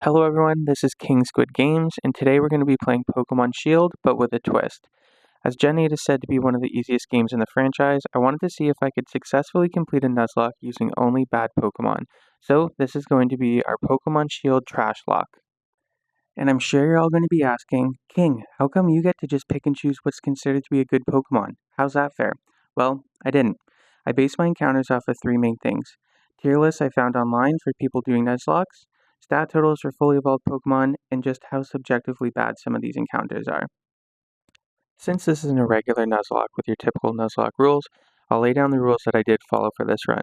Hello everyone, this is King Squid Games, and today we're going to be playing Pokémon Shield, but with a twist. As Gen 8 is said to be one of the easiest games in the franchise, I wanted to see if I could successfully complete a Nuzlocke using only bad Pokémon. So this is going to be our Pokémon Shield Trashlocke. And I'm sure you're all going to be asking, King, how come you get to just pick and choose what's considered to be a good Pokémon? How's that fair? Well, I didn't. I based my encounters off of three main things. Tier lists I found online for people doing Nuzlockes, stat totals for fully evolved Pokemon, and just how subjectively bad some of these encounters are. Since this is an irregular Nuzlocke with your typical Nuzlocke rules, I'll lay down the rules that I did follow for this run.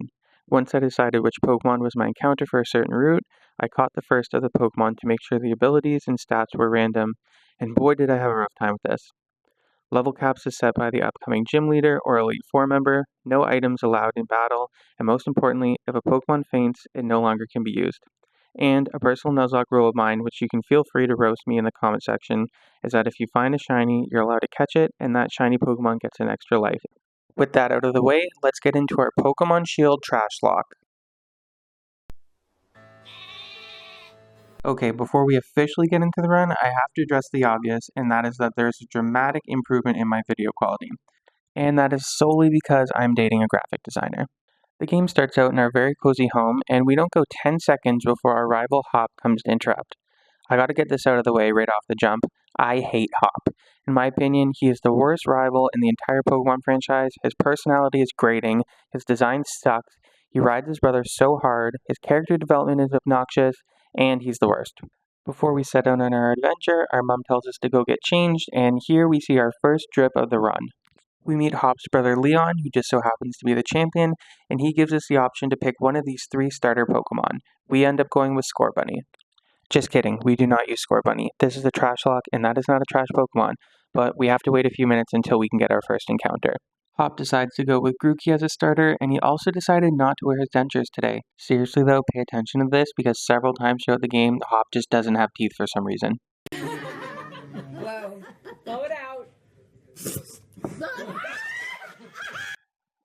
Once I decided which Pokemon was my encounter for a certain route, I caught the first of the Pokemon to make sure the abilities and stats were random, and boy did I have a rough time with this. Level caps is set by the upcoming gym leader or Elite Four member, no items allowed in battle, and most importantly, if a Pokemon faints, it no longer can be used. And a personal Nuzlocke rule of mine, which you can feel free to roast me in the comment section, is that if you find a shiny, you're allowed to catch it, and that shiny Pokemon gets an extra life. With that out of the way, let's get into our Pokémon Shield Trashlocke. Okay, before we officially get into the run, I have to address the obvious, and that is that there's a dramatic improvement in my video quality. And that is solely because I'm dating a graphic designer. The game starts out in our very cozy home, and we don't go 10 seconds before our rival Hop comes to interrupt. I gotta get this out of the way right off the jump. I hate Hop. In my opinion, he is the worst rival in the entire Pokemon franchise. His personality is grating, his design sucks, he rides his brother so hard, his character development is obnoxious, and he's the worst. Before we set out on our adventure, our mom tells us to go get changed, and here we see our first drip of the run. We meet Hop's brother Leon, who just so happens to be the champion, and he gives us the option to pick one of these three starter Pokemon. We end up going with Scorbunny. Just kidding, we do not use Scorbunny. This is a Trashlocke, and that is not a trash Pokemon, but we have to wait a few minutes until we can get our first encounter. Hop decides to go with Grookey as a starter, and he also decided not to wear his dentures today. Seriously though, pay attention to this, because several times throughout the game, Hop just doesn't have teeth for some reason. Whoa, blow it out.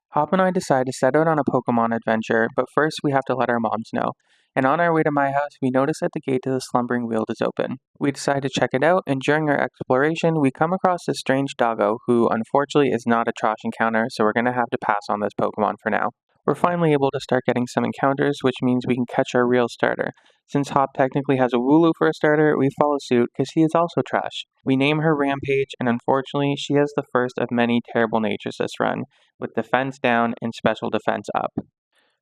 Hop and I decide to set out on a Pokemon adventure, but first we have to let our moms know. And on our way to my house, we notice that the gate to the Slumbering Weald is open. We decide to check it out, and during our exploration, we come across this strange doggo, who unfortunately is not a trash encounter, so we're going to have to pass on this Pokemon for now. We're finally able to start getting some encounters, which means we can catch our real starter. Since Hop technically has a Wooloo for a starter, we follow suit because he is also trash. We name her Rampage, and unfortunately, she has the first of many terrible natures this run, with defense down and special defense up.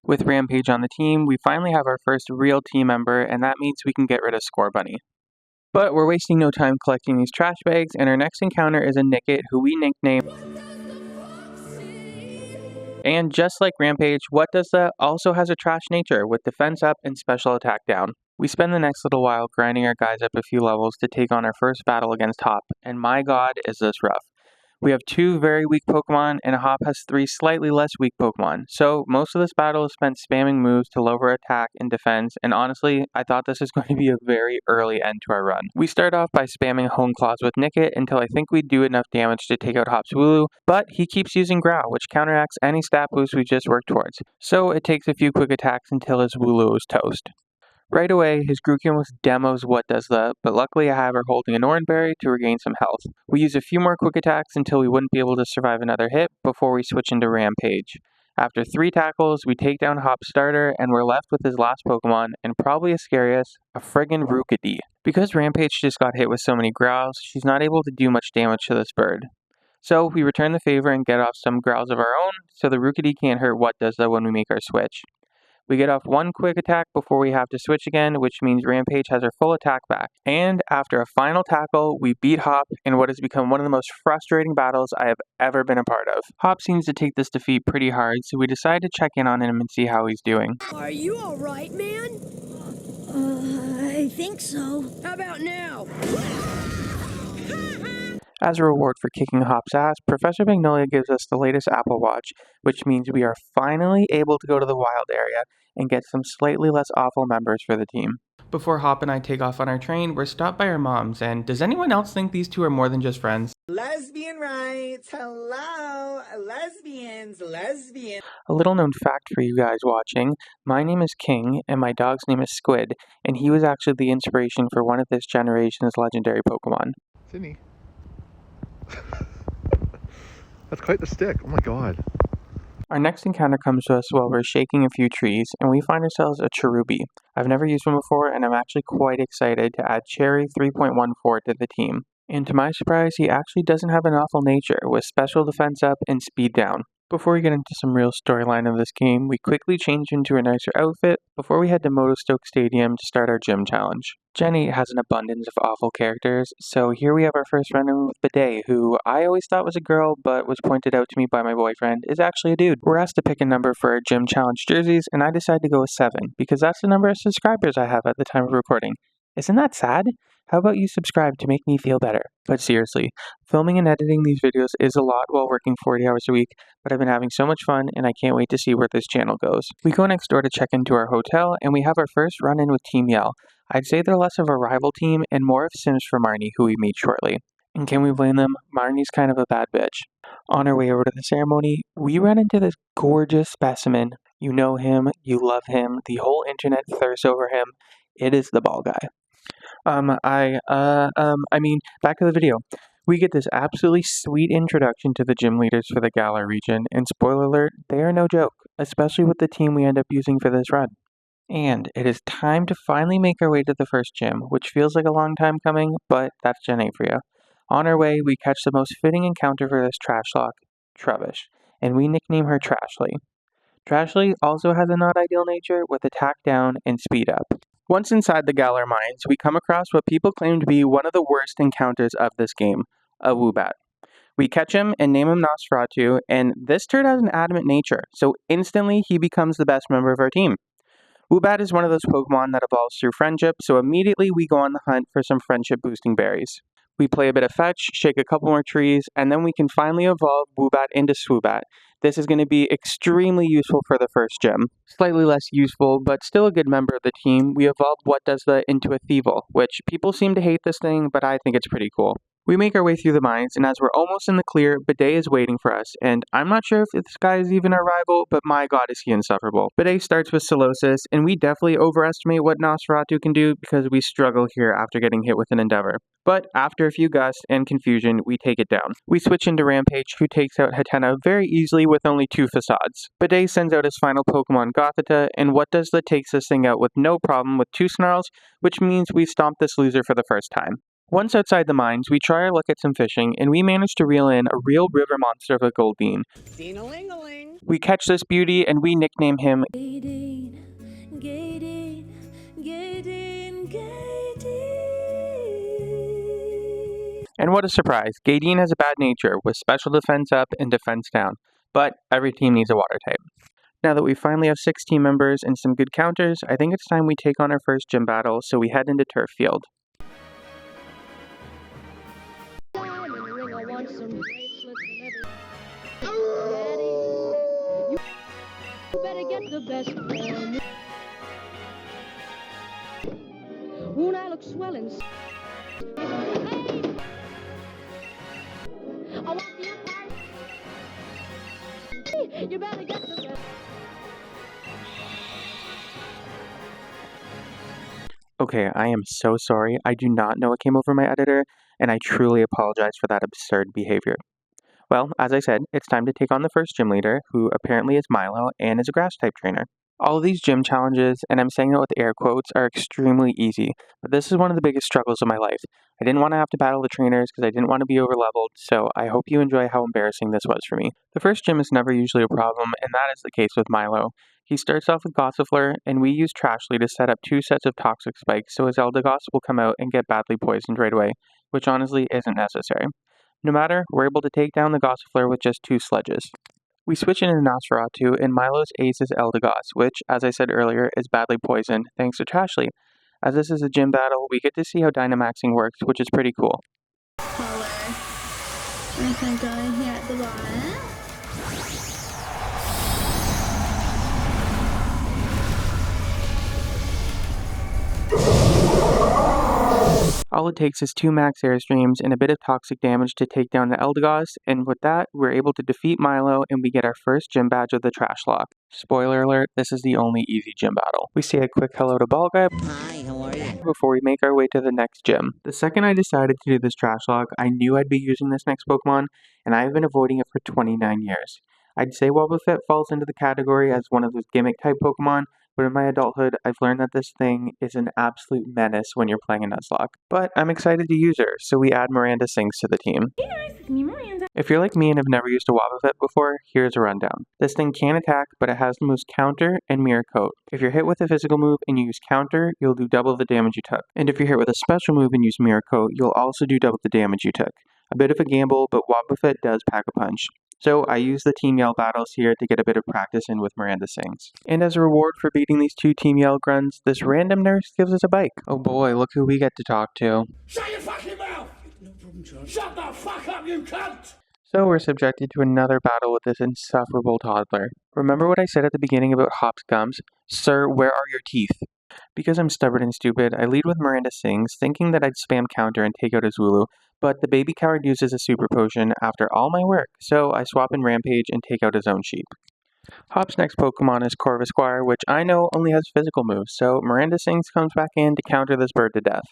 With Rampage on the team, we finally have our first real team member, and that means we can get rid of Scorbunny. But we're wasting no time collecting these trash bags, and our next encounter is a Nickit, who we nicknamed. And just like Rampage, What Does That also has a trash nature, with defense up and special attack down. We spend the next little while grinding our guys up a few levels to take on our first battle against Hop, and my god is this rough. We have two very weak Pokemon, and Hop has three slightly less weak Pokemon, so most of this battle is spent spamming moves to lower attack and defense, and honestly, I thought this was going to be a very early end to our run. We start off by spamming Hone Claws with Nickit until I think we do enough damage to take out Hop's Wooloo, but he keeps using Growl, which counteracts any stat boost we just worked towards, so it takes a few quick attacks until his Wooloo is toast. Right away, his Grookey almost demos What Does That, but luckily I have her holding an Oran Berry to regain some health. We use a few more quick attacks until we wouldn't be able to survive another hit before we switch into Rampage. After 3 tackles, we take down Hop's starter, and we're left with his last Pokemon, and probably as scariest, a friggin' Rookidee. Because Rampage just got hit with so many Growls, she's not able to do much damage to this bird. So we return the favor and get off some Growls of our own, so the Rookidee can't hurt What Does That when we make our switch. We get off one quick attack before we have to switch again, which means Rampage has her full attack back. And after a final tackle, we beat Hop in what has become one of the most frustrating battles I have ever been a part of. Hop seems to take this defeat pretty hard, so we decide to check in on him and see how he's doing. Are you alright, man? I think so. How about now? As a reward for kicking Hop's ass, Professor Magnolia gives us the latest Apple Watch, which means we are finally able to go to the wild area and get some slightly less awful members for the team. Before Hop and I take off on our train, we're stopped by our moms, and does anyone else think these two are more than just friends? Lesbian rights! Hello! Lesbians! A little known fact for you guys watching, my name is King, and my dog's name is Squid, and he was actually the inspiration for one of this generation's legendary Pokemon. Sydney. That's quite the stick. Oh my god. Our next encounter comes to us while we're shaking a few trees, and we find ourselves a Cherubi. I've never used one before, and I'm actually quite excited to add Cherry 3.14 to the team. And to my surprise, he actually doesn't have an awful nature, with special defense up and speed down. Before we get into some real storyline of this game, we quickly change into a nicer outfit before we head to Motostoke Stadium to start our gym challenge. Jenny has an abundance of awful characters, so here we have our first run-in with Bidet, who I always thought was a girl, but was pointed out to me by my boyfriend is actually a dude. We're asked to pick a number for our gym challenge jerseys, and I decided to go with 7, because that's the number of subscribers I have at the time of recording. Isn't that sad? How about you subscribe to make me feel better? But seriously, filming and editing these videos is a lot while working 40 hours a week, but I've been having so much fun and I can't wait to see where this channel goes. We go next door to check into our hotel and we have our first run-in with Team Yell. I'd say they're less of a rival team and more of Sims for Marnie, who we meet shortly. And can we blame them? Marnie's kind of a bad bitch. On our way over to the ceremony, we run into this gorgeous specimen. You know him, you love him, the whole internet thirsts over him. It is the ball guy. Back to the video. We get this absolutely sweet introduction to the gym leaders for the Galar region, and spoiler alert, they are no joke, especially with the team we end up using for this run. And it is time to finally make our way to the first gym, which feels like a long time coming, but that's Gen 8 for you. On our way, we catch the most fitting encounter for this Trashlocke, Trubbish, and we nickname her Trashly. Trashly also has a not ideal nature with attack down and speed up. Once inside the Galar mines, we come across what people claim to be one of the worst encounters of this game, a Woobat. We catch him and name him Nosferatu, and this turd has an adamant nature, so instantly he becomes the best member of our team. Woobat is one of those Pokemon that evolves through friendship, so immediately we go on the hunt for some friendship-boosting berries. We play a bit of fetch, shake a couple more trees, and then we can finally evolve Woobat into Swoobat. This is going to be extremely useful for the first gym. Slightly less useful, but still a good member of the team, we evolved What Does The into a Thievul, which people seem to hate this thing, but I think it's pretty cool. We make our way through the mines, and as we're almost in the clear, Bidet is waiting for us, and I'm not sure if this guy is even our rival, but my god is he insufferable. Bidet starts with Solosis, and we definitely overestimate what Nosferatu can do because we struggle here after getting hit with an Endeavor. But after a few gusts and confusion, we take it down. We switch into Rampage, who takes out Hatena very easily with only 2 facades. Bidet sends out his final Pokemon Gothita, and What Does The takes this thing out with no problem with 2 Snarls, which means we stomp this loser for the first time. Once outside the mines, we try our luck at some fishing, and we manage to reel in a real river monster of a Goldeen. Ding-a-ling-a-ling. We catch this beauty, and we nickname him Gaydeen, Gaydeen, Gaydeen, Gaydeen. And what a surprise, Gaydeen has a bad nature, with special defense up and defense down. But every team needs a water type. Now that we finally have 6 team members and some good counters, I think it's time we take on our first gym battle, so we head into Turf Field. You better get the best man. Won't I look swelling? Hey! I want the Empire. You better get the best. Okay, I am so sorry. I do not know what came over my editor, and I truly apologize for that absurd behavior. Well, as I said, it's time to take on the first gym leader, who apparently is Milo and is a grass-type trainer. All of these gym challenges, and I'm saying that with air quotes, are extremely easy, but this is one of the biggest struggles of my life. I didn't want to have to battle the trainers because I didn't want to be overleveled, so I hope you enjoy how embarrassing this was for me. The first gym is never usually a problem, and that is the case with Milo. He starts off with Gossifleur, and we use Trashly to set up 2 sets of Toxic Spikes so his Eldegoss will come out and get badly poisoned right away, which honestly isn't necessary. No matter, we're able to take down the Gossifleur with just 2 sledges. We switch into Nosferatu, and Milo's ace is Eldegoss, which, as I said earlier, is badly poisoned thanks to Trashly. As this is a gym battle, we get to see how Dynamaxing works, which is pretty cool. Color. We're gonna go in here at the bottom. All it takes is 2 max airstreams and a bit of toxic damage to take down the Eldegoss, and with that, we're able to defeat Milo and we get our first gym badge of the Trashlocke. Spoiler alert, this is the only easy gym battle. We say a quick hello to Ball Guy. Hi, how are you? Before we make our way to the next gym. The second I decided to do this Trashlocke, I knew I'd be using this next Pokemon, and I've been avoiding it for 29 years. I'd say Wobbuffet falls into the category as one of those gimmick type Pokemon, but in my adulthood, I've learned that this thing is an absolute menace when you're playing a Nuzlocke. But I'm excited to use her, so we add Miranda Sings to the team. Hey guys, it's me, Miranda. If you're like me and have never used a Wobbuffet before, here's a rundown. This thing can attack, but it has the moves Counter and Mirror Coat. If you're hit with a physical move and you use Counter, you'll do double the damage you took. And if you're hit with a special move and use Mirror Coat, you'll also do double the damage you took. A bit of a gamble, but Wobbuffet does pack a punch. So I use the Team Yell battles here to get a bit of practice in with Miranda Sings. And as a reward for beating these 2 Team Yell grunts, this random nurse gives us a bike. Oh boy, look who we get to talk to. Shut your fucking mouth! No problem, John. Shut the fuck up, you cunt! So we're subjected to another battle with this insufferable toddler. Remember what I said at the beginning about Hop's gums? Sir, where are your teeth? Because I'm stubborn and stupid, I lead with Miranda Sings, thinking that I'd spam Counter and take out his Wooloo, but the baby coward uses a super potion after all my work, so I swap in Rampage and take out his own sheep. Hop's next Pokemon is Corvisquire, which I know only has physical moves, so Miranda Sings comes back in to counter this bird to death.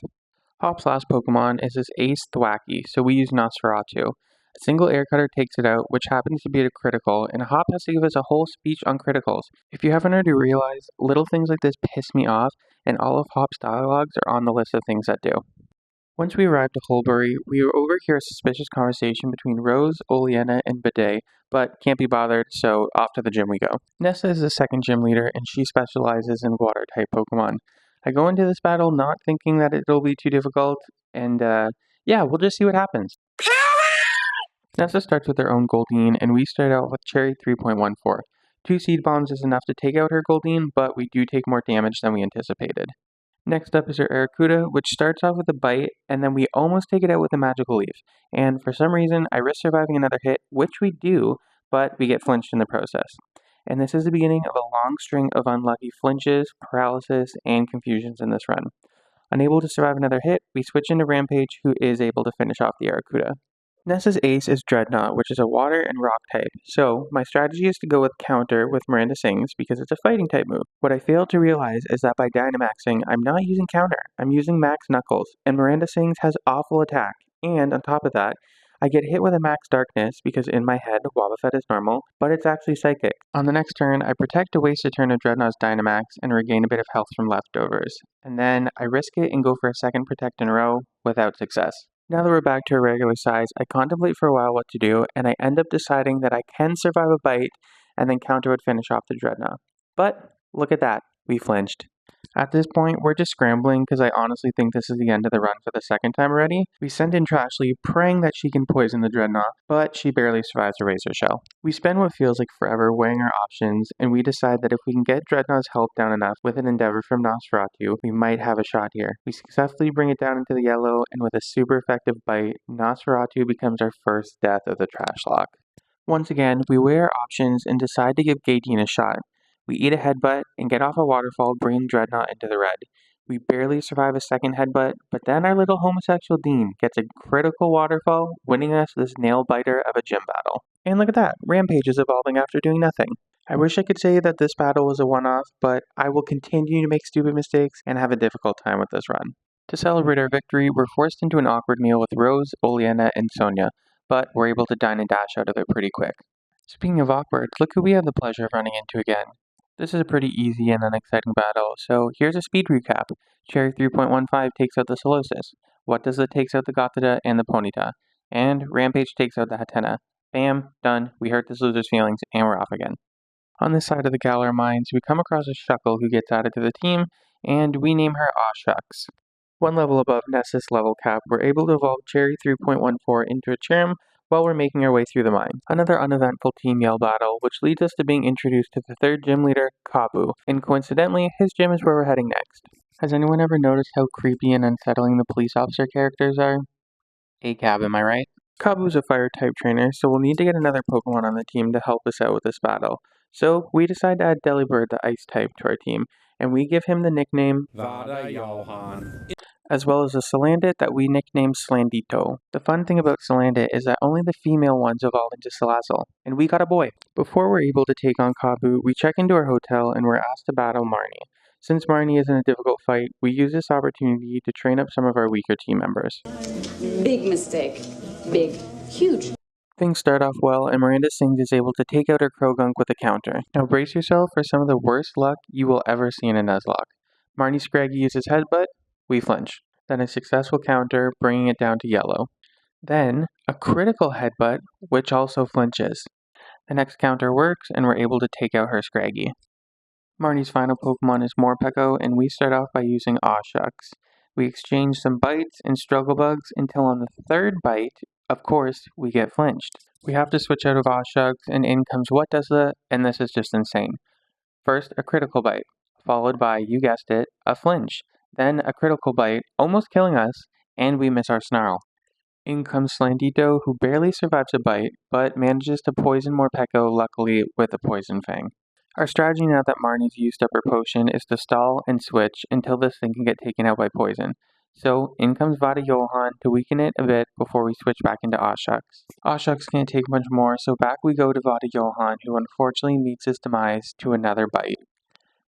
Hop's last Pokemon is his ace Thwackey, so we use Nosferatu. A single air cutter takes it out, which happens to be a critical, and Hop has to give us a whole speech on criticals. If you haven't already realized, little things like this piss me off, and all of Hop's dialogues are on the list of things that do. Once we arrive to Holbury, we overhear a suspicious conversation between Rose, Oleana, and Bidet, but can't be bothered, so off to the gym we go. Nessa is the second gym leader, and she specializes in water-type Pokemon. I go into this battle not thinking that it'll be too difficult, and yeah, we'll just see what happens. Nessa starts with her own Goldeen, and we start out with Cherry 3.14. 2 Seed Bombs is enough to take out her Goldeen, but we do take more damage than we anticipated. Next up is her Arrokuda, which starts off with a bite, and then we almost take it out with a Magical Leaf. And for some reason, I risk surviving another hit, which we do, but we get flinched in the process. And this is the beginning of a long string of unlucky flinches, paralysis, and confusions in this run. Unable to survive another hit, we switch into Rampage, who is able to finish off the Arrokuda. Nessa's ace is Dreadnought, which is a water and rock type, so my strategy is to go with Counter with Miranda Sings because it's a fighting type move. What I failed to realize is that by Dynamaxing, I'm not using Counter, I'm using Max Knuckles, and Miranda Sings has awful attack, and on top of that, I get hit with a Max Darkness because in my head, Wobbuffet is normal, but it's actually Psychic. On the next turn, I protect to waste a turn of Dreadnought's Dynamax and regain a bit of health from leftovers, and then I risk it and go for a second Protect in a row without success. Now that we're back to a regular size, I contemplate for a while what to do, and I end up deciding that I can survive a bite, and then Counter would finish off the Dreadnought. But, look at that, we flinched. At this point, we're just scrambling because I honestly think this is the end of the run for the second time already. We send in Trashlocke, praying that she can poison the Dreadnought, but she barely survives a Razor Shell. We spend what feels like forever weighing our options, and we decide that if we can get Dreadnought's health down enough with an Endeavor from Nosferatu, we might have a shot here. We successfully bring it down into the yellow, and with a super effective bite, Nosferatu becomes our first death of the Trashlocke. Once again, we weigh our options and decide to give Gatein a shot. We eat a headbutt and get off a waterfall, bringing Dreadnought into the red. We barely survive a second headbutt, but then our little homosexual Dean gets a critical waterfall, winning us this nail-biter of a gym battle. And look at that, Rampage is evolving after doing nothing. I wish I could say that this battle was a one-off, but I will continue to make stupid mistakes and have a difficult time with this run. To celebrate our victory, we're forced into an awkward meal with Rose, Oleana, and Sonia, but we're able to dine and dash out of it pretty quick. Speaking of awkward, look who we have the pleasure of running into again. This is a pretty easy and unexciting battle, so here's a speed recap. Cherry 3.15 takes out the Solosis. What does it takes out the Gothita and the Ponyta? And Rampage takes out the Hatena. Bam, done, we hurt this loser's feelings, and we're off again. On this side of the Galar Mines, we come across a Shuckle who gets added to the team, and we name her Aw Shucks. One level above Nessa's level cap, we're able to evolve Cherry 3.14 into a Cherrim, while we're making our way through the mine. Another uneventful Team Yell battle, which leads us to being introduced to the third gym leader, Kabu, and coincidentally, his gym is where we're heading next. Has anyone ever noticed how creepy and unsettling the police officer characters are? ACAB, am I right? Kabu's a fire type trainer, so we'll need to get another Pokemon on the team to help us out with this battle. So we decide to add Delibird, the ice type, to our team, and we give him the nickname Vada Johan. as well as a Salandit that we nicknamed Slandito. The fun thing about Salandit is that only the female ones evolve into Salazzle, and we got a boy. Before we're able to take on Kabu, we check into our hotel and we're asked to battle Marnie. Since Marnie is in a difficult fight, we use this opportunity to train up some of our weaker team members. Big mistake. Big. Huge. Things start off well, and Miranda Sings is able to take out her Krogunk with a counter. Now brace yourself for some of the worst luck you will ever see in a Nuzlocke. Marnie Scraggy uses Headbutt, we flinch. Then a successful counter, bringing it down to yellow. Then a critical Headbutt, which also flinches. The next counter works, and we're able to take out her Scraggy. Marnie's final Pokemon is Morpeko, and we start off by using Aw Shucks. We exchange some bites and struggle bugs until on the third bite, of course, we get flinched. We have to switch out of Aw Shucks, and in comes What Does the, and this is just insane. First, a critical bite, followed by, you guessed it, a flinch. Then a critical bite, almost killing us, and we miss our Snarl. In comes Slandito, who barely survives a bite, but manages to poison Morpeko, luckily with a Poison Fang. Our strategy now that Marnie's used up her potion is to stall and switch until this thing can get taken out by poison. So in comes Vada Johan to weaken it a bit before we switch back into Aw Shucks. Aw Shucks can't take much more, so back we go to Vada Johan, who unfortunately meets his demise to another bite.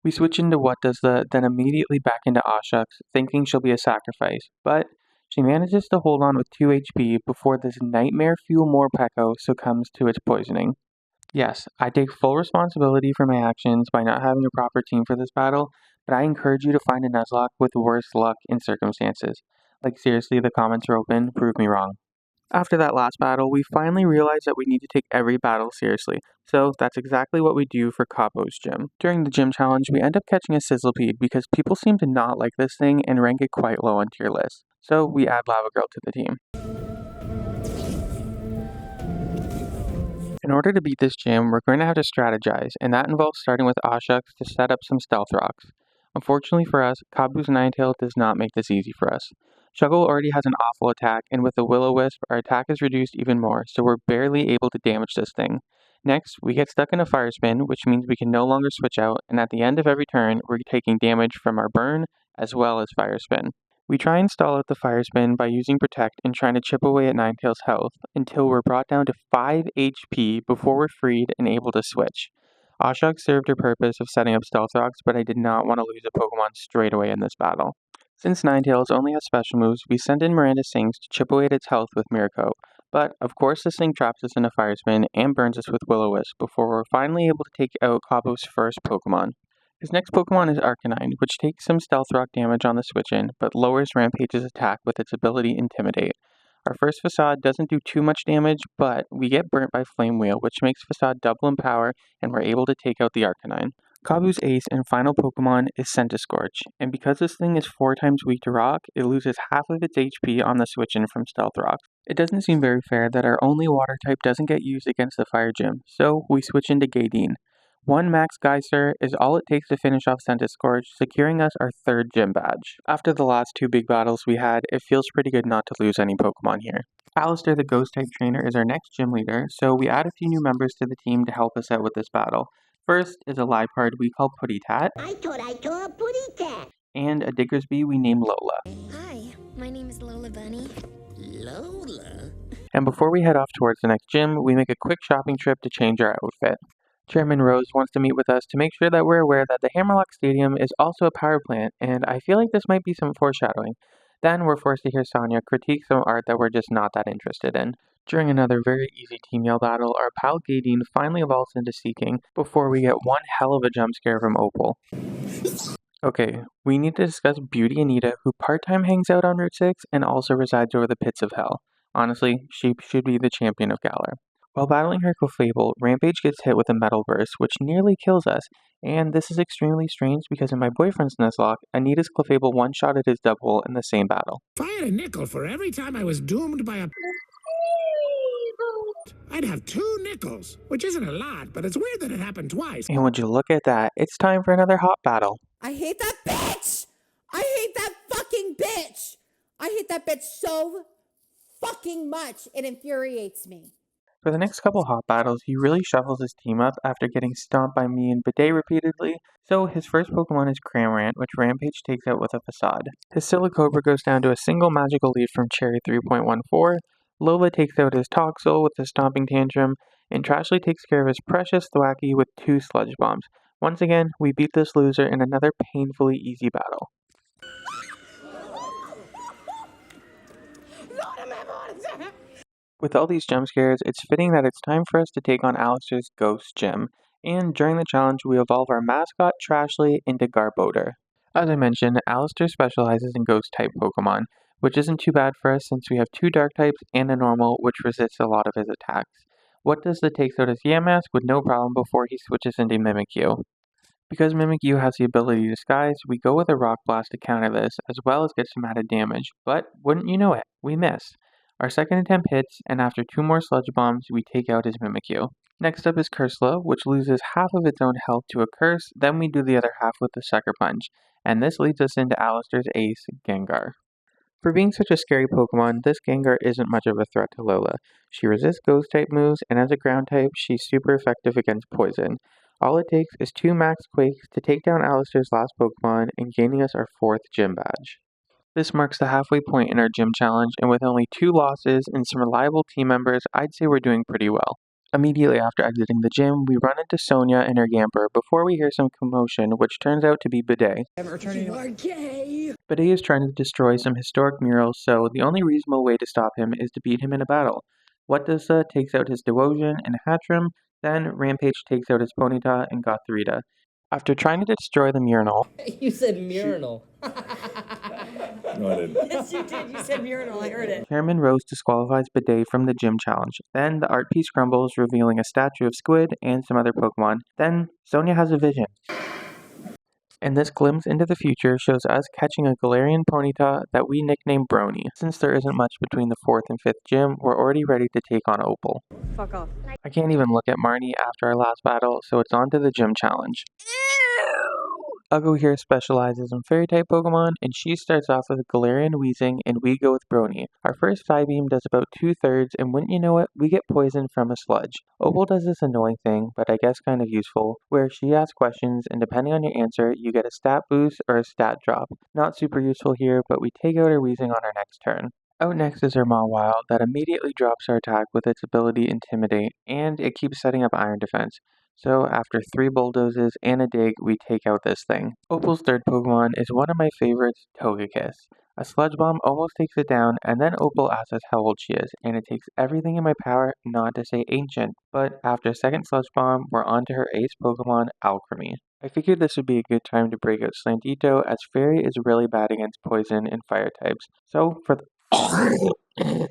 We switch into What Does the, then immediately back into Aw Shucks, thinking she'll be a sacrifice, but she manages to hold on with 2 HP before this Nightmare Fuel Morpeko succumbs to its poisoning. Yes, I take full responsibility for my actions by not having a proper team for this battle, but I encourage you to find a Nuzlocke with worse luck in circumstances. Like seriously, the comments are open, prove me wrong. After that last battle, we finally realized that we need to take every battle seriously, so that's exactly what we do for Capo's gym. During the gym challenge, we end up catching a Sizzlepede because people seem to not like this thing and rank it quite low on tier lists, so we add Lava Girl to the team. In order to beat this gym, we're going to have to strategize, and that involves starting with Aw Shucks to set up some Stealth Rocks. Unfortunately for us, Kabu's Ninetale does not make this easy for us. Shuggle already has an awful attack, and with the Will-O-Wisp, our attack is reduced even more, so we're barely able to damage this thing. Next, we get stuck in a Fire Spin, which means we can no longer switch out, and at the end of every turn, we're taking damage from our burn as well as Fire Spin. We try and stall out the Fire Spin by using Protect and trying to chip away at Ninetale's health until we're brought down to 5 HP before we're freed and able to switch. Aw Shucks served her purpose of setting up Stealth Rocks, but I did not want to lose a Pokemon straight away in this battle. Since Ninetales only has special moves, we send in Miranda Sings to chip away at its health with Miracle, but of course this thing traps us in a Fire Spin and burns us with Will-O-Wisp before we're finally able to take out Cabo's first Pokemon. His next Pokemon is Arcanine, which takes some Stealth Rock damage on the switch-in, but lowers Rampage's attack with its ability Intimidate. Our first Facade doesn't do too much damage, but we get burnt by Flame Wheel, which makes Facade double in power, and we're able to take out the Arcanine. Kabu's ace and final Pokemon is Centiskorch, and because this thing is 4 times weak to Rock, it loses half of its HP on the switch-in from Stealth Rock. It doesn't seem very fair that our only Water type doesn't get used against the Fire Gym, so we switch into Gaydeen. 1 Max Geyser is all it takes to finish off Centiskorch, securing us our 3rd gym badge. After the last 2 big battles we had, it feels pretty good not to lose any Pokemon here. Alistair the Ghost-type trainer is our next gym leader, so we add a few new members to the team to help us out with this battle. First is a Liepard we call Putty-Tat. I thought I saw a Putty-Tat. And a Diggersby we name Lola. Hi, my name is Lola Bunny. Lola? And before we head off towards the next gym, we make a quick shopping trip to change our outfit. Chairman Rose wants to meet with us to make sure that we're aware that the Hammerlock Stadium is also a power plant, and I feel like this might be some foreshadowing. Then we're forced to hear Sonia critique some art that we're just not that interested in. During another very easy Team Yell battle, our pal Gaydeen finally evolves into Seeking before we get one hell of a jump scare from Opal. Okay, we need to discuss Beauty Anita, who part-time hangs out on Route 6 and also resides over the pits of hell. Honestly, she should be the champion of Galar. While battling her Clefable, Rampage gets hit with a Metal Burst, which nearly kills us, and this is extremely strange because in my boyfriend's Nuzlocke, Anita's Clefable one-shotted his double in the same battle. If I had a nickel for every time I was doomed by a... I'd have 2 nickels, which isn't a lot, but it's weird that it happened twice. And would you look at that, it's time for another hot battle. I hate that bitch! I hate that fucking bitch! I hate that bitch so fucking much. It infuriates me. For the next couple hot battles, he really shuffles his team up after getting stomped by me and Bidet repeatedly, so his first Pokemon is Cramorant, which Rampage takes out with a Facade. His Silicobra goes down to a single magical lead from Cherry 3.14, Lola takes out his Toxel with a Stomping Tantrum, and Trashley takes care of his precious Thwackey with 2 Sludge Bombs. Once again, we beat this loser in another painfully easy battle. With all these jump scares, it's fitting that it's time for us to take on Alistair's Ghost Gym, and during the challenge we evolve our mascot Trashley into Garbodor. As I mentioned, Alistair specializes in Ghost-type Pokemon, which isn't too bad for us since we have 2 Dark types and a normal which resists a lot of his attacks. What does that takes out his Yamask with no problem before he switches into Mimikyu. Because Mimikyu has the ability to disguise, we go with a Rock Blast to counter this, as well as get some added damage, but wouldn't you know it, we miss. Our second attempt hits, and after 2 more Sludge Bombs, we take out his Mimikyu. Next up is Cursla, which loses half of its own health to a Curse, then we do the other half with the Sucker Punch, and this leads us into Alistair's ace, Gengar. For being such a scary Pokemon, this Gengar isn't much of a threat to Lola. She resists Ghost-type moves, and as a Ground type, she's super effective against Poison. All it takes is 2 Max Quakes to take down Alistair's last Pokemon and gaining us our 4th gym badge. This marks the halfway point in our gym challenge, and with only 2 losses and some reliable team members, I'd say we're doing pretty well. Immediately after exiting the gym, we run into Sonia and her Yamper before we hear some commotion, which turns out to be Bidet. You are gay! Bidet is trying to destroy some historic murals, so the only reasonable way to stop him is to beat him in a battle. Whatdosa takes out his Dewotion and Hatchrim, then Rampage takes out his Ponyta and Gothorita. After trying to destroy the mural... You said mural. No, I didn't. Yes, you did. You said mural. I heard it. Chairman Rose disqualifies Bidet from the gym challenge. Then the art piece crumbles, revealing a statue of Squid and some other Pokemon. Then Sonia has a vision. And this glimpse into the future shows us catching a Galarian Ponyta that we nickname Brony. Since there isn't much between the 4th and 5th gym, we're already ready to take on Opal. Fuck off. I can't even look at Marnie after our last battle, so it's on to the gym challenge. Uggo here specializes in Fairy-type Pokemon, and she starts off with Galarian Weezing, and we go with Brony. Our first Psybeam does about 2/3, and wouldn't you know it, we get poisoned from a Sludge. Opal does this annoying thing, but I guess kind of useful, where she asks questions, and depending on your answer, you get a stat boost or a stat drop. Not super useful here, but we take out our Weezing on our next turn. Out next is our Mawile that immediately drops our attack with its ability Intimidate, and it keeps setting up Iron Defense. So after 3 Bulldozes and a Dig, we take out this thing. Opal's third Pokemon is one of my favorites, Togekiss. A Sludge Bomb almost takes it down, and then Opal asks us how old she is, and it takes everything in my power not to say ancient, but after a second Sludge Bomb, we're on to her ace Pokemon, Alchemy. I figured this would be a good time to break out Slandito, as Fairy is really bad against Poison and Fire types. So for the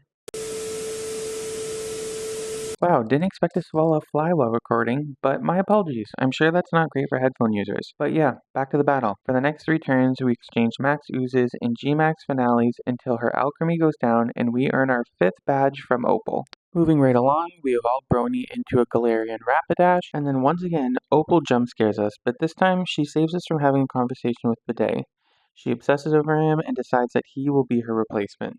Wow, didn't expect to swallow a fly while recording, but my apologies. I'm sure that's not great for headphone users. But yeah, back to the battle. For the next 3 turns, we exchange Max Oozes and G-Max Finales until her Alchemy goes down and we earn our 5th badge from Opal. Moving right along, we evolve Brony into a Galarian Rapidash, and then once again, Opal jump scares us, but this time she saves us from having a conversation with Bidet. She obsesses over him and decides that he will be her replacement.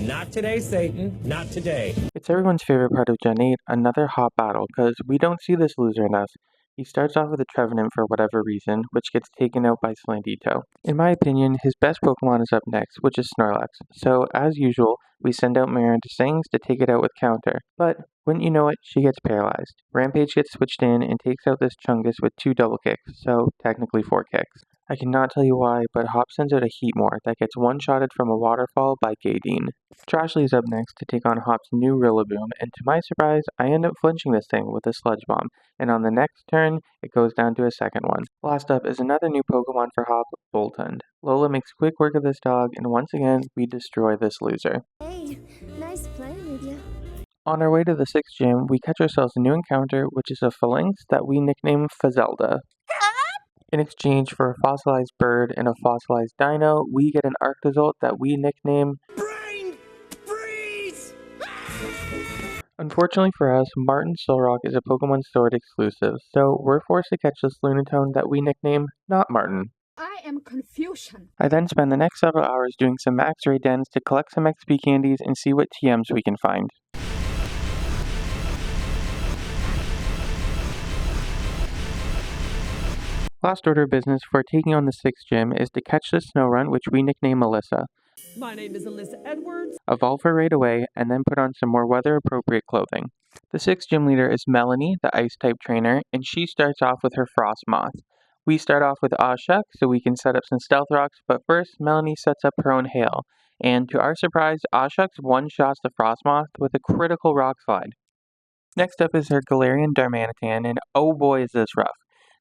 Not today, Satan. Not today. It's everyone's favorite part of Gen 8, another hot battle, because we don't see this loser enough. He starts off with a Trevenant for whatever reason, which gets taken out by Slandito. In my opinion, his best Pokemon is up next, which is Snorlax. So, as usual, we send out Mare into Sings to take it out with Counter. But, wouldn't you know it, she gets paralyzed. Rampage gets switched in and takes out this Chungus with 2 double kicks, so technically 4 kicks. I cannot tell you why, but Hop sends out a Heatmore that gets one-shotted from a waterfall by Gaydeen. Trashley is up next to take on Hop's new Rillaboom, and to my surprise, I end up flinching this thing with a Sludge Bomb, and on the next turn, it goes down to a second one. Last up is another new Pokemon for Hop, Boltund. Lola makes quick work of this dog, and once again, we destroy this loser. Hey, nice playing with you. On our way to the 6th gym, we catch ourselves a new encounter, which is a Phalanx that we nickname Fazelda. In exchange for a fossilized bird and a fossilized dino, we get an Arctozolt that we nickname Brain freeze! Unfortunately for us, Martin Solrock is a Pokemon Sword exclusive, so we're forced to catch this Lunatone that we nickname Not Martin. I am confusion. I then spend the next several hours doing some max raid dens to collect some XP candies and see what TMs we can find. Last order of business for taking on the 6th gym is to catch the snow run, which we nickname Alyssa. My name is Alyssa Edwards. Evolve her right away, and then put on some more weather-appropriate clothing. The 6th gym leader is Melanie, the Ice-type trainer, and she starts off with her Frost Moth. We start off with Ashok so we can set up some Stealth Rocks, but first Melanie sets up her own Hail, and to our surprise, Ashok's one-shots the Frost Moth with a critical Rock Slide. Next up is her Galarian Darmanitan, and oh boy is this rough.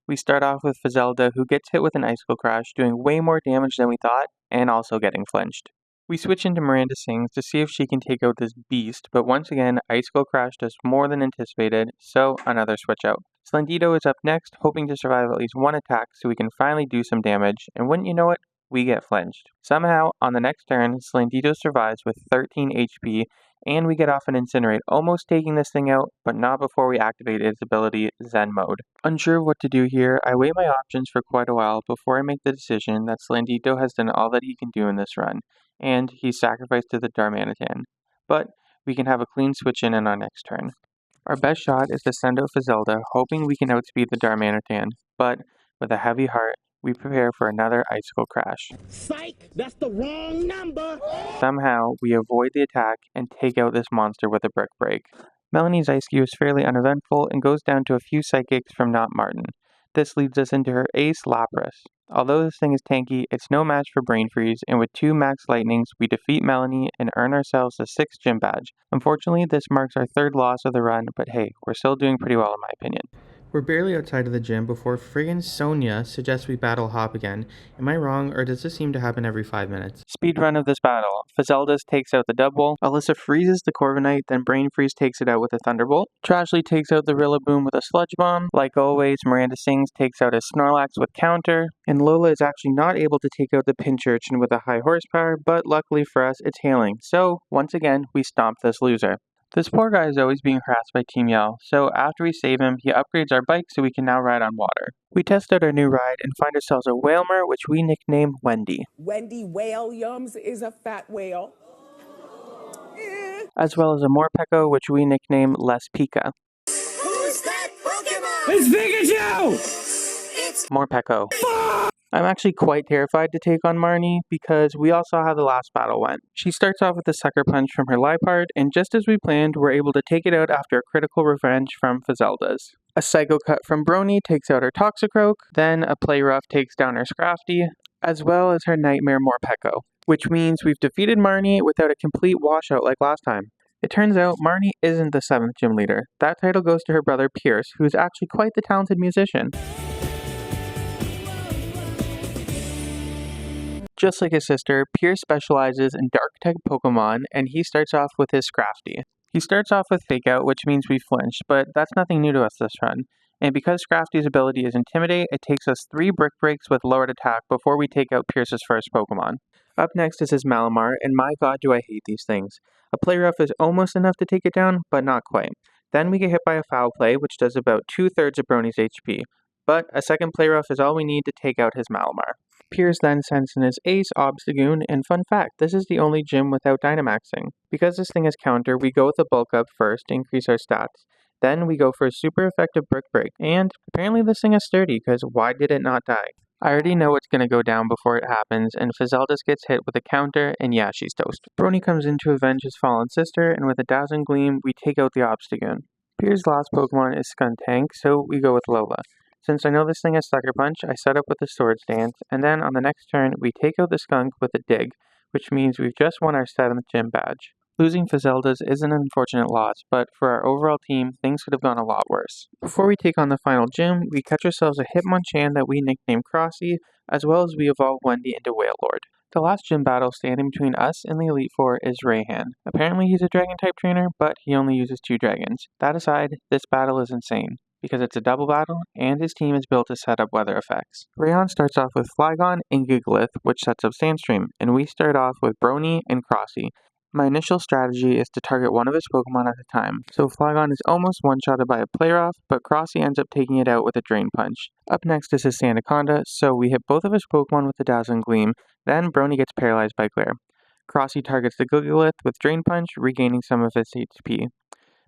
We start off with Fizelda, who gets hit with an Icicle Crash, doing way more damage than we thought, and also getting flinched. We switch into Miranda Sings to see if she can take out this beast, but once again, Icicle Crash does more than anticipated, so another switch out. Slendido is up next, hoping to survive at least one attack so we can finally do some damage, and wouldn't you know it, we get flinched. Somehow, on the next turn, Slendido survives with 13 HP, and we get off an Incinerate, almost taking this thing out, but not before we activate its ability, Zen Mode. Unsure of what to do here, I weigh my options for quite a while before I make the decision that Slendido has done all that he can do in this run, and he's sacrificed to the Darmanitan. But we can have a clean switch in our next turn. Our best shot is to send out Fizelda, hoping we can outspeed the Darmanitan, but with a heavy heart, we prepare for another Icicle Crash. Psych! That's the wrong number! Somehow, we avoid the attack and take out this monster with a Brick Break. Melanie's Ice Cube is fairly uneventful and goes down to a few Psychics from Not Martin. This leads us into her ace, Lapras. Although this thing is tanky, it's no match for Brain Freeze, and with 2 Max Lightnings, we defeat Melanie and earn ourselves the 6th gym badge. Unfortunately, this marks our 3rd loss of the run, but hey, we're still doing pretty well in my opinion. We're barely outside of the gym before friggin' Sonia suggests we battle Hop again. Am I wrong, or does this seem to happen every 5 minutes? Speed run of this battle. Fizelda takes out the double. Alyssa freezes the Corviknight, then Brain Freeze takes it out with a Thunderbolt. Trashlocke takes out the Rillaboom with a Sludge Bomb. Like always, Miranda Sings takes out a Snorlax with Counter. And Lola is actually not able to take out the Pincurchin with a high horsepower, but luckily for us, it's hailing. So, once again, we stomp this loser. This poor guy is always being harassed by Team Yell, so after we save him, he upgrades our bike so we can now ride on water. We test out our new ride and find ourselves a Whalmer, which we nickname Wendy. Wendy Whale Yums is a fat whale. As well as a Morpeko, which we nickname Les Pika. Who's that Pokemon? It's Pikachu! Morpeko. I'm actually quite terrified to take on Marnie because we all saw how the last battle went. She starts off with a Sucker Punch from her Liepard, and just as we planned, we're able to take it out after a critical revenge from Fizelda's. A Psycho Cut from Brony takes out her Toxicroak, then a Play Rough takes down her Scrafty, as well as her Nightmare Morpeko, which means we've defeated Marnie without a complete washout like last time. It turns out Marnie isn't the 7th gym leader. That title goes to her brother Pierce, who's actually quite the talented musician. Just like his sister, Pierce specializes in Dark-type Pokemon, and he starts off with his Scrafty. He starts off with Fake Out, which means we flinch, but that's nothing new to us this run. And because Scrafty's ability is Intimidate, it takes us 3 Brick Breaks with lowered attack before we take out Pierce's first Pokemon. Up next is his Malamar, and my god do I hate these things. A Play Rough is almost enough to take it down, but not quite. Then we get hit by a Foul Play, which does about 2/3 of Brony's HP. But a second Play Rough is all we need to take out his Malamar. Pierce then sends in his ace, Obstagoon, and fun fact, this is the only gym without Dynamaxing. Because this thing has Counter, we go with a Bulk Up first to increase our stats. Then we go for a super effective Brick Break, and apparently this thing is sturdy, because why did it not die? I already know it's going to go down before it happens, and Fizelda gets hit with a Counter, and yeah, she's toast. Brony comes in to avenge his fallen sister, and with a Dazzling Gleam, we take out the Obstagoon. Pierce's last Pokemon is Skuntank, so we go with Lola. Since I know this thing has Sucker Punch, I set up with the Swords Dance, and then on the next turn, we take out the Skunk with a Dig, which means we've just won our 7th gym badge. Losing Fizelda's is an unfortunate loss, but for our overall team, things could have gone a lot worse. Before we take on the final gym, we catch ourselves a Hitmonchan that we nickname Crossy, as well as we evolve Wendy into Wailord. The last gym battle standing between us and the Elite Four is Rayhan. Apparently he's a Dragon-type trainer, but he only uses 2 dragons. That aside, this battle is insane, because it's a double battle, and his team is built to set up weather effects. Rayhan starts off with Flygon and Gigalith, which sets up Sandstream, and we start off with Brony and Crossy. My initial strategy is to target one of his Pokemon at a time, so Flygon is almost one-shotted by a Play Rough, but Crossy ends up taking it out with a Drain Punch. Up next is his Sandaconda, so we hit both of his Pokemon with the Dazzling Gleam, then Brony gets paralyzed by Glare. Crossy targets the Gigalith with Drain Punch, regaining some of its HP.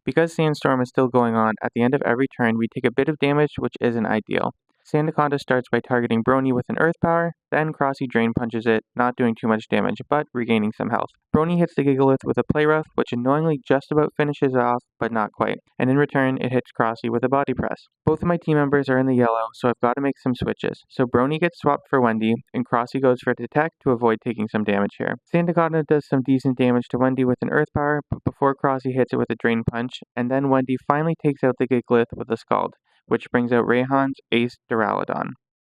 Because Sandstorm is still going on, at the end of every turn we take a bit of damage, which isn't ideal. Sandaconda starts by targeting Brony with an Earth Power, then Crossy Drain punches it, not doing too much damage, but regaining some health. Brony hits the Gigalith with a Play Rough, which annoyingly just about finishes it off, but not quite, and in return it hits Crossy with a Body Press. Both of my team members are in the yellow, so I've got to make some switches. So Brony gets swapped for Wendy, and Crossy goes for Detect to avoid taking some damage here. Sandaconda does some decent damage to Wendy with an Earth Power, but before Crossy hits it with a Drain Punch, and then Wendy finally takes out the Gigalith with a Scald, which brings out Rayhan's Ace Duraludon.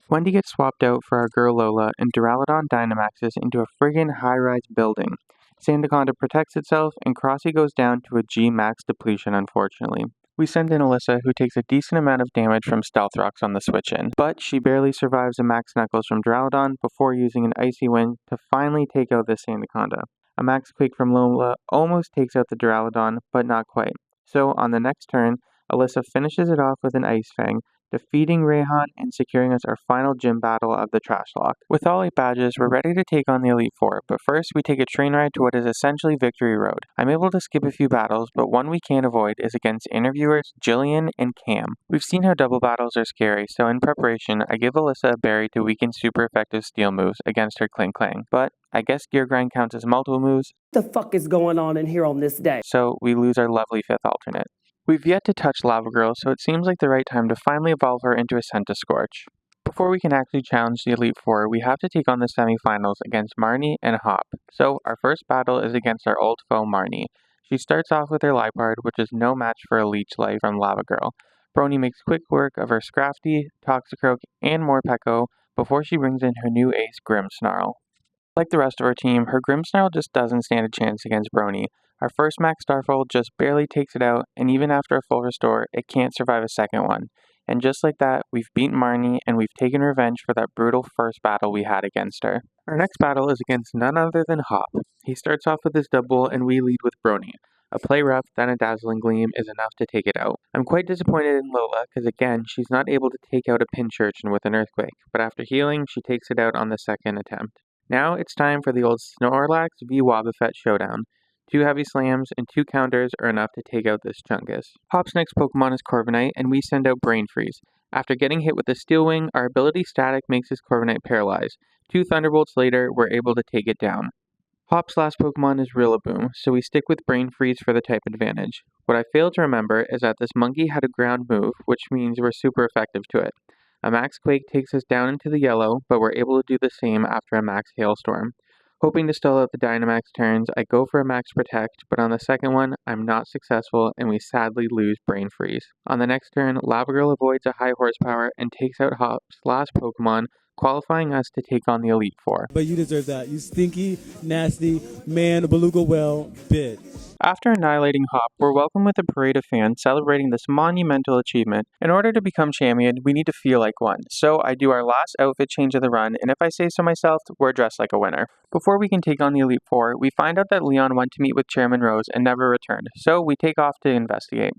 Wendy gets swapped out for our girl Lola, and Duraludon Dynamaxes into a friggin' high-rise building. Sandaconda protects itself, and Crossy goes down to a G max depletion, unfortunately. We send in Alyssa, who takes a decent amount of damage from Stealth Rocks on the switch-in, but she barely survives a Max Knuckles from Duraludon before using an Icy Wind to finally take out this Sandaconda. A Max Quake from Lola almost takes out the Duraludon, but not quite. So on the next turn, Alyssa finishes it off with an Ice Fang, defeating Rayhan and securing us our final gym battle of the Trashlocke. With all 8 badges, we're ready to take on the Elite Four, but first we take a train ride to what is essentially Victory Road. I'm able to skip a few battles, but one we can't avoid is against interviewers Jillian and Cam. We've seen how double battles are scary, so in preparation, I give Alyssa a berry to weaken super effective steel moves against her Cling Clang, but I guess Gear Grind counts as multiple moves. What the fuck is going on in here on this day? So we lose our lovely 5th alternate. We've yet to touch Lava Girl, so it seems like the right time to finally evolve her into a Scentiscorch. Before we can actually challenge the Elite Four, we have to take on the semifinals against Marnie and Hop. So our first battle is against our old foe Marnie. She starts off with her Liepard, which is no match for a Leech Life from Lava Girl. Brony makes quick work of her Scrafty, Toxicroak, and Morpeko before she brings in her new ace Grimmsnarl. Like the rest of our team, her Grimmsnarl just doesn't stand a chance against Brony. Our first Max Starfall just barely takes it out, and even after a full restore, it can't survive a second one. And just like that, we've beaten Marnie, and we've taken revenge for that brutal first battle we had against her. Our next battle is against none other than Hop. He starts off with his double, and we lead with Brony. A Play Rough, then a Dazzling Gleam is enough to take it out. I'm quite disappointed in Lola, because again, she's not able to take out a Pinch Urchin with an Earthquake, but after healing, she takes it out on the second attempt. Now it's time for the old Snorlax v Wobbuffet showdown. 2 heavy slams and 2 counters are enough to take out this Chungus. Hop's next Pokemon is Corviknight, and we send out Brain Freeze. After getting hit with a Steel Wing, our ability Static makes his Corviknight paralyzed. 2 Thunderbolts later, we're able to take it down. Hop's last Pokemon is Rillaboom, so we stick with Brain Freeze for the type advantage. What I failed to remember is that this monkey had a ground move, which means we're super effective to it. A Max Quake takes us down into the yellow, but we're able to do the same after a Max Hailstorm. Hoping to stall out the Dynamax turns, I go for a Max Protect, but on the second one, I'm not successful and we sadly lose Brain Freeze. On the next turn, Lava Girl avoids a high horsepower and takes out Hop's last Pokemon, qualifying us to take on the Elite Four. But you deserve that, you stinky, nasty, man, beluga whale, bitch. After annihilating Hop, we're welcomed with a parade of fans celebrating this monumental achievement. In order to become champion, we need to feel like one. So I do our last outfit change of the run, and if I say so myself, we're dressed like a winner. Before we can take on the Elite Four, we find out that Leon went to meet with Chairman Rose and never returned, so we take off to investigate.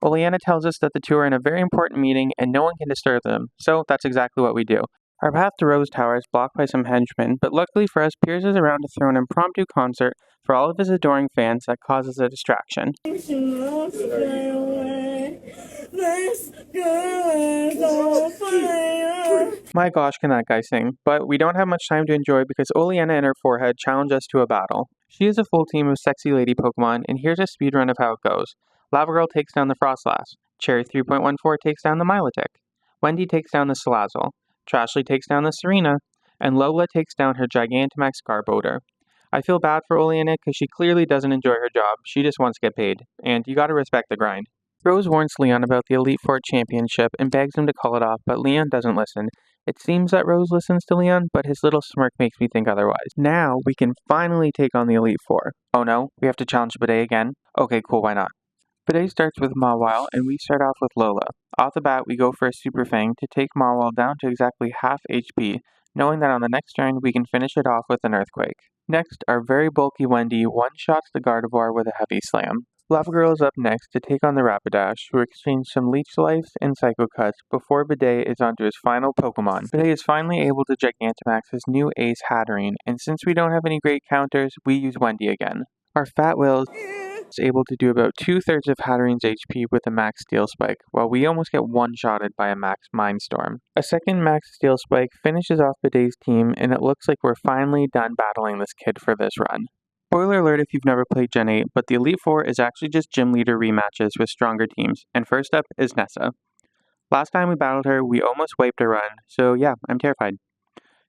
Oleana tells us that the two are in a very important meeting and no one can disturb them, so that's exactly what we do. Our path to Rose Tower is blocked by some henchmen, but luckily for us, Piers is around to throw an impromptu concert for all of his adoring fans that causes a distraction. My gosh, can that guy sing? But we don't have much time to enjoy because Oleana and her forehead challenge us to a battle. She is a full team of sexy lady Pokemon, and here's a speedrun of how it goes. Lava Girl takes down the Frostlass. Cherry 3.14 takes down the Milotic. Wendy takes down the Salazzle. Trashley takes down the Serena, and Lola takes down her Gigantamax Garbodor. I feel bad for Oleana because she clearly doesn't enjoy her job, she just wants to get paid, and you gotta respect the grind. Rose warns Leon about the Elite Four Championship and begs him to call it off, but Leon doesn't listen. It seems that Rose listens to Leon, but his little smirk makes me think otherwise. Now, we can finally take on the Elite Four. Oh no, we have to challenge Bidet again? Okay, cool, why not? Bidet starts with Mawile, and we start off with Lola. Off the bat, we go for a Super Fang to take Mawile down to exactly half HP, knowing that on the next turn, we can finish it off with an Earthquake. Next, our very bulky Wendy one-shots the Gardevoir with a Heavy Slam. Lava Girl is up next to take on the Rapidash, who exchange some Leech Lives and Psycho Cuts before Bidet is onto his final Pokemon. Bidet is finally able to Gigantamax his new ace Hatterene, and since we don't have any great counters, we use Wendy again. Our Fat Whales is able to do about 2/3 of Hatterene's HP with a max Steel Spike, while we almost get one-shotted by a max Mindstorm. A second max Steel Spike finishes off Bidet's team, and it looks like we're finally done battling this kid for this run. Spoiler alert if you've never played Gen 8, but the Elite Four is actually just gym leader rematches with stronger teams, and first up is Nessa. Last time we battled her, we almost wiped a run, so yeah, I'm terrified.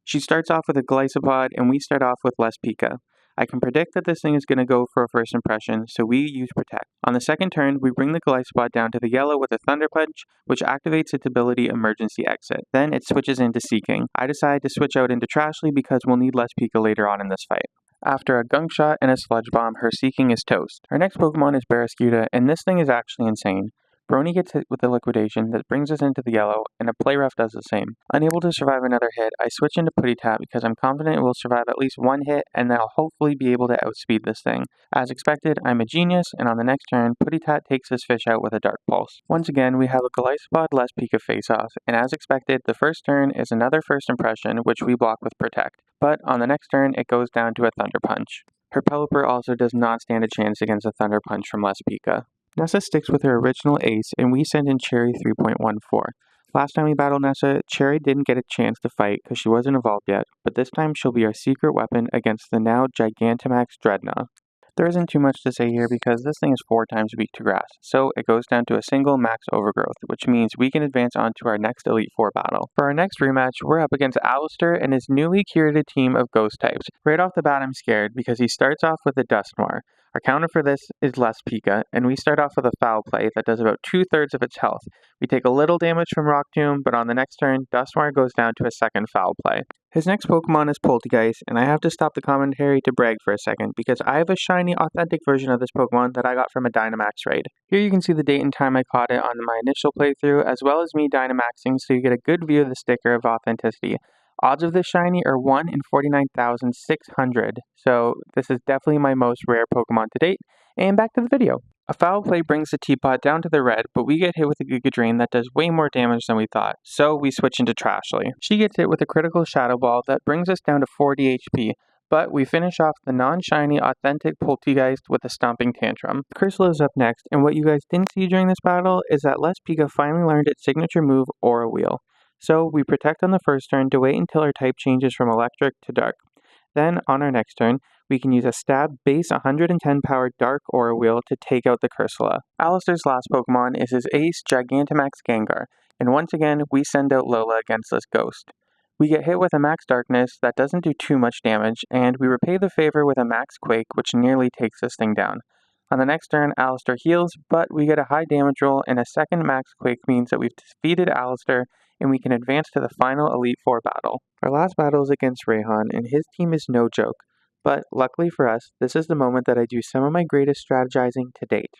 She starts off with a Glycopod, and we start off with less Pika. I can predict that this thing is going to go for a first impression, so we use Protect. On the second turn, we bring the Glycopod down to the yellow with a Thunder Punch, which activates its ability Emergency Exit. Then it switches into Seeking. I decide to switch out into Trashlocke because we'll need less Pika later on in this fight. After a Gunk Shot and a Sludge Bomb, her Seeking is toast. Our next Pokemon is Barraskewda, and this thing is actually insane. Brony gets hit with a Liquidation that brings us into the yellow, and a Play Rough does the same. Unable to survive another hit, I switch into Putty Tap because I'm confident it will survive at least one hit, and I'll hopefully be able to outspeed this thing. As expected, I'm a genius, and on the next turn, Putty Tap takes this fish out with a Dark Pulse. Once again, we have a Glycopod less Pika face-off, and as expected, the first turn is another first impression, which we block with Protect. But on the next turn, it goes down to a Thunder Punch. Her Pelipper also does not stand a chance against a Thunder Punch from less Pika. Nessa sticks with her original ace, and we send in Cherry 3.14. Last time we battled Nessa, Cherry didn't get a chance to fight because she wasn't evolved yet, but this time she'll be our secret weapon against the now Gigantamax Dreadnought. There isn't too much to say here because this thing is 4 times weak to grass, so it goes down to a single max Overgrowth, which means we can advance on to our next Elite Four battle. For our next rematch, we're up against Alistair and his newly curated team of Ghost types. Right off the bat, I'm scared because he starts off with a Dusknoir. Our counter for this is less Pika, and we start off with a Foul Play that does about 2/3 of its health. We take a little damage from Rock Tomb, but on the next turn, Dusknoir goes down to a second Foul Play. His next Pokemon is Poltegeist, and I have to stop the commentary to brag for a second, because I have a shiny, authentic version of this Pokemon that I got from a Dynamax raid. Here you can see the date and time I caught it on my initial playthrough, as well as me Dynamaxing, so you get a good view of the sticker of authenticity. Odds of this shiny are 1 in 49,600, so this is definitely my most rare Pokemon to date. And back to the video. A Foul Play brings the Teapot down to the red, but we get hit with a Giga Drain that does way more damage than we thought, so we switch into Trashlocke. She gets hit with a critical Shadow Ball that brings us down to 40 HP, but we finish off the non-shiny authentic Poltegeist with a Stomping Tantrum. Cursula is up next, and what you guys didn't see during this battle is that Les Pika finally learned its signature move, Aura Wheel. So we Protect on the first turn to wait until our type changes from Electric to Dark. Then, on our next turn, we can use a Stab base 110 powered Dark Aura Wheel to take out the Cursula. Alistair's last Pokemon is his ace Gigantamax Gengar, and once again, we send out Lola against this Ghost. We get hit with a Max Darkness that doesn't do too much damage, and we repay the favor with a Max Quake, which nearly takes this thing down. On the next turn, Alistair heals, but we get a high damage roll, and a second Max Quake means that we've defeated Alistair, and we can advance to the final Elite Four battle. Our last battle is against Rayhan, and his team is no joke. But, luckily for us, this is the moment that I do some of my greatest strategizing to date.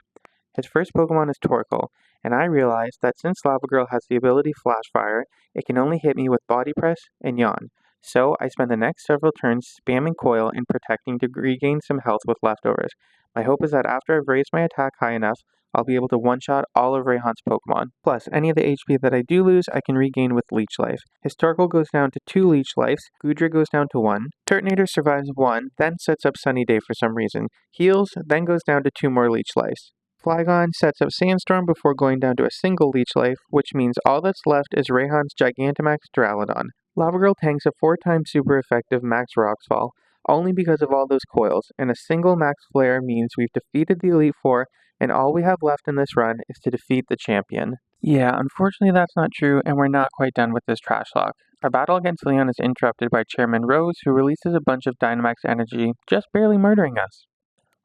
His first Pokemon is Torkoal, and I realized that since Lava Girl has the ability Flash Fire, it can only hit me with Body Press and Yawn. So I spend the next several turns spamming Coil and protecting to regain some health with leftovers. My hope is that after I've raised my attack high enough, I'll be able to one-shot all of Rayhan's Pokemon. Plus, any of the HP that I do lose, I can regain with Leech Life. His Torkoal goes down to 2 Leech Lives, Goodra goes down to 1, Turtonator survives 1, then sets up Sunny Day for some reason, heals, then goes down to 2 more Leech Lives. Flygon sets up Sandstorm before going down to a single Leech Life, which means all that's left is Rayhan's Gigantamax Duraludon. Lava Girl tanks a 4 times super effective Max Rocks Fall, only because of all those coils, and a single Max Flare means we've defeated the Elite Four, and all we have left in this run is to defeat the champion. Yeah, unfortunately that's not true, and we're not quite done with this Trashlocke. Our battle against Leon is interrupted by Chairman Rose, who releases a bunch of Dynamax energy, just barely murdering us.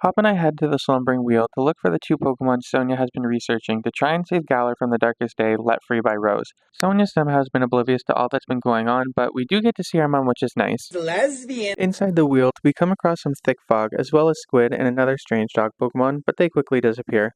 Hop and I head to the Slumbering Wheel to look for the 2 Pokemon Sonia has been researching to try and save Galar from the darkest day let free by Rose. Sonia somehow has been oblivious to all that's been going on, but we do get to see our mom, which is nice. Lesbian. Inside the wheel, we come across some thick fog, as well as Squid and another strange dog Pokemon, but they quickly disappear.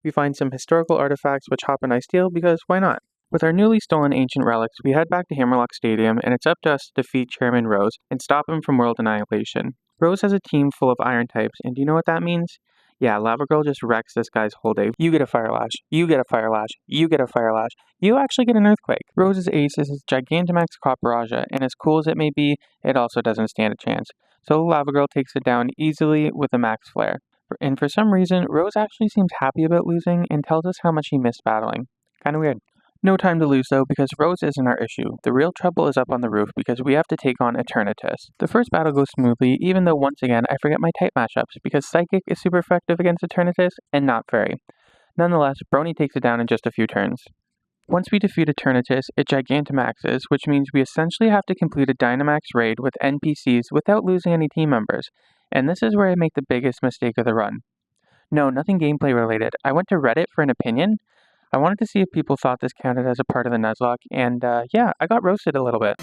We find some historical artifacts which Hop and I steal because why not? With our newly stolen ancient relics, we head back to Hammerlock Stadium, and it's up to us to defeat Chairman Rose and stop him from world annihilation. Rose has a team full of iron types, and do you know what that means? Yeah, Lava Girl just wrecks this guy's whole day. You get a Fire Lash, you get a Fire Lash, you get a Fire Lash, you actually get an Earthquake. Rose's ace is his Gigantamax Copperaja, and as cool as it may be, it also doesn't stand a chance. So Lava Girl takes it down easily with a Max Flare. And for some reason, Rose actually seems happy about losing and tells us how much he missed battling. Kinda weird. No time to lose though, because Rose isn't our issue. The real trouble is up on the roof because we have to take on Eternatus. The first battle goes smoothly, even though once again I forget my type matchups because Psychic is super effective against Eternatus and not Fairy. Nonetheless, Brony takes it down in just a few turns. Once we defeat Eternatus, it Gigantamaxes, which means we essentially have to complete a Dynamax raid with NPCs without losing any team members. And this is where I make the biggest mistake of the run. No, nothing gameplay related. I went to Reddit for an opinion. I wanted to see if people thought this counted as a part of the Nuzlocke, and yeah, I got roasted a little bit.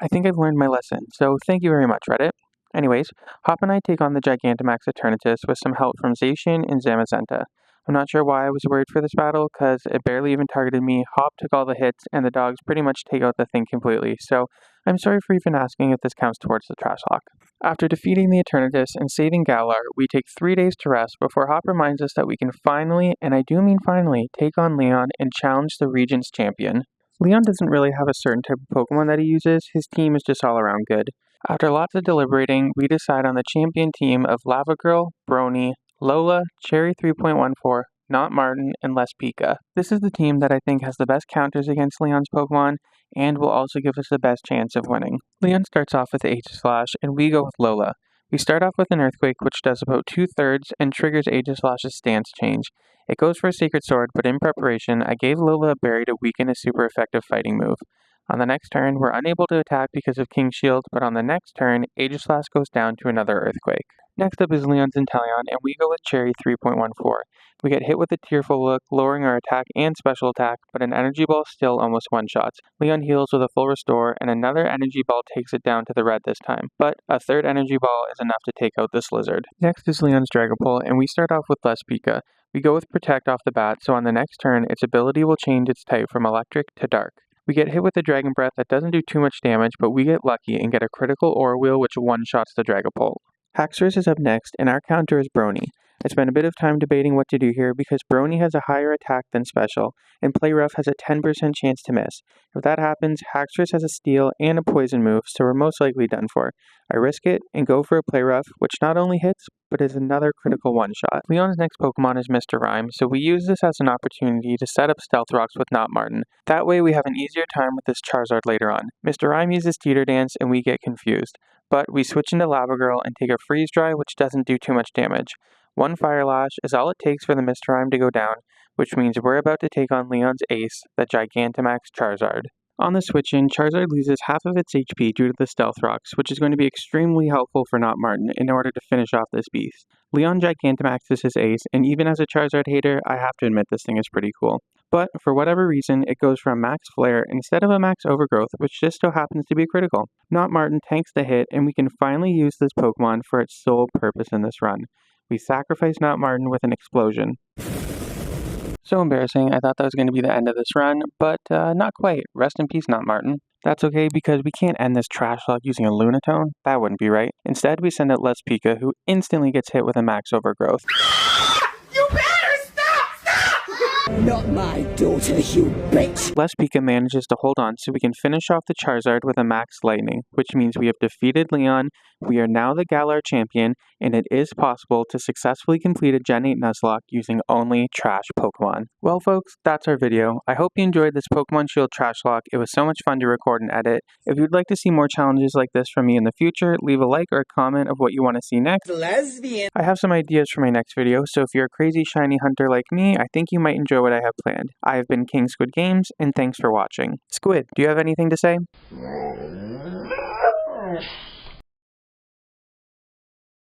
I think I've learned my lesson, so thank you very much, Reddit. Anyways, Hop and I take on the Gigantamax Eternatus with some help from Zacian and Zamazenta. I'm not sure why I was worried for this battle, because it barely even targeted me, Hop took all the hits, and the dogs pretty much take out the thing completely, so I'm sorry for even asking if this counts towards the Trashlocke. After defeating the Eternatus and saving Galar, we take 3 days to rest before Hop reminds us that we can finally, and I do mean finally, take on Leon and challenge the region's champion. Leon doesn't really have a certain type of Pokemon that he uses, his team is just all around good. After lots of deliberating, we decide on the champion team of Lava Girl, Brony, Lola, Cherry 3.14, Not Martin, and Lespika. This is the team that I think has the best counters against Leon's Pokemon, and will also give us the best chance of winning. Leon starts off with Aegislash, and we go with Lola. We start off with an Earthquake, which does about 2/3 and triggers Aegislash's stance change. It goes for a Sacred Sword, but in preparation, I gave Lola a berry to weaken a super effective fighting move. On the next turn, we're unable to attack because of King Shield, but on the next turn, Aegislash goes down to another Earthquake. Next up is Leon's Inteleon, and we go with Cherry 3.14. We get hit with a Tearful Look, lowering our attack and special attack, but an Energy Ball still almost one-shots. Leon heals with a full restore, and another Energy Ball takes it down to the red this time, but a third Energy Ball is enough to take out this lizard. Next is Leon's Dragapult, and we start off with Lespika. We go with Protect off the bat, so on the next turn, its ability will change its type from Electric to Dark. We get hit with a Dragon Breath that doesn't do too much damage, but we get lucky and get a critical Aura Wheel which one-shots the Dragapult. Haxorus is up next, and our counter is Brony. I spent a bit of time debating what to do here because Brony has a higher attack than special, and Play Rough has a 10% chance to miss. If that happens, Haxorus has a Steel and a Poison move, so we're most likely done for. I risk it and go for a Play Rough, which not only hits, but is another critical one-shot. Leon's next Pokemon is Mr. Rime, so we use this as an opportunity to set up Stealth Rocks with Not Martin. That way we have an easier time with this Charizard later on. Mr. Rime uses Teeter Dance and we get confused, but we switch into Lava Girl and take a Freeze Dry which doesn't do too much damage. One Fire Lash is all it takes for the Mr. Rime to go down, which means we're about to take on Leon's ace, the Gigantamax Charizard. On the switch-in, Charizard loses half of its HP due to the Stealth Rocks, which is going to be extremely helpful for Not Martin in order to finish off this beast. Leon Gigantamax is his ace, and even as a Charizard hater, I have to admit this thing is pretty cool. But, for whatever reason, it goes for a Max Flare instead of a Max Overgrowth, which just so happens to be critical. Not Martin tanks the hit, and we can finally use this Pokemon for its sole purpose in this run. We sacrifice Not Martin with an Explosion. So embarrassing, I thought that was going to be the end of this run, but not quite. Rest in peace, Not Martin. That's okay because we can't end this Trashlocke using a Lunatone. That wouldn't be right. Instead, we send out Lespika, who instantly gets hit with a Max Overgrowth. You better stop! Not my daughter, you bitch! Lespika manages to hold on so we can finish off the Charizard with a Max Lightning, which means we have defeated Leon, we are now the Galar champion, and it is possible to successfully complete a Gen 8 Nuzlocke using only trash Pokemon. Well folks, that's our video. I hope you enjoyed this Pokémon Shield Trashlocke. It was so much fun to record and edit. If you'd like to see more challenges like this from me in the future, leave a like or a comment of what you want to see next. Lesbian. I have some ideas for my next video, so if you're a crazy shiny hunter like me, I think you might enjoy what I have planned. I have been King Squid Games, and thanks for watching. Squid, do you have anything to say?